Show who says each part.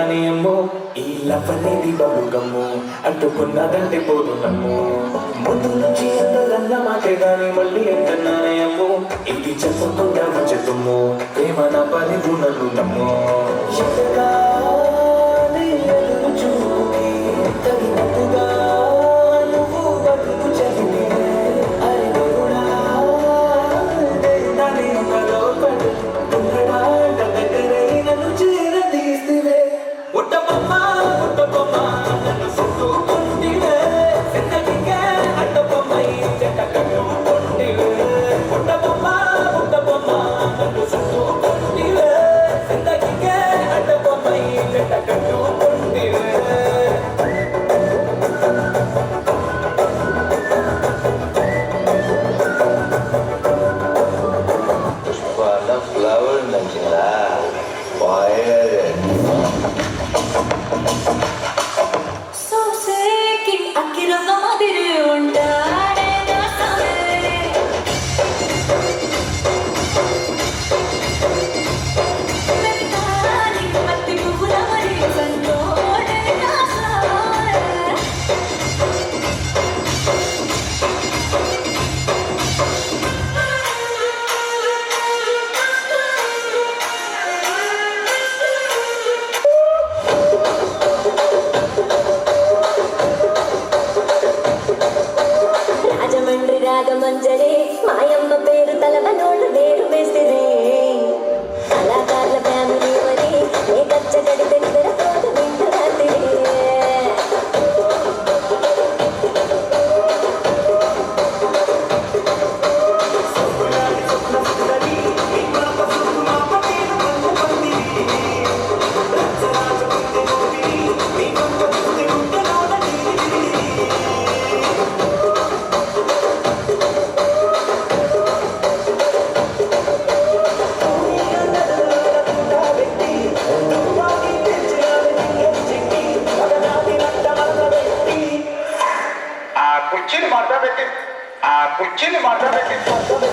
Speaker 1: ఎంతన్నానే అమ్మో ఈ లవ్ అనేది బలు గమ్ము అంటుకున్నదంటే పోదు నమ్ము ముందు నుంచి అందరన్న మాటే గాని మళ్ళీ ఎంతన్నానే అమ్మో ఇది చెప్పకుండా వచ్చేతుమ్ము ప్రేమ నా పని నన్ను నమ్ము ఎదగానే ఎదురు చూపి తగినట్టుగా నువ్వు బతుకు చదివి
Speaker 2: ఫ్లవర్ నచ్చిందా బాయ్
Speaker 3: రాగమంజరే మాయమ్మ పేరు తలవనోళ్ళు వేరు వేసిరే కళాకారుల ఫ్యామిలీ మరి ఏ గచ్చ గడితే నిద్రపోదు నిండు రాత్రి
Speaker 4: కుర్చీని మాట్లాడబెట్టి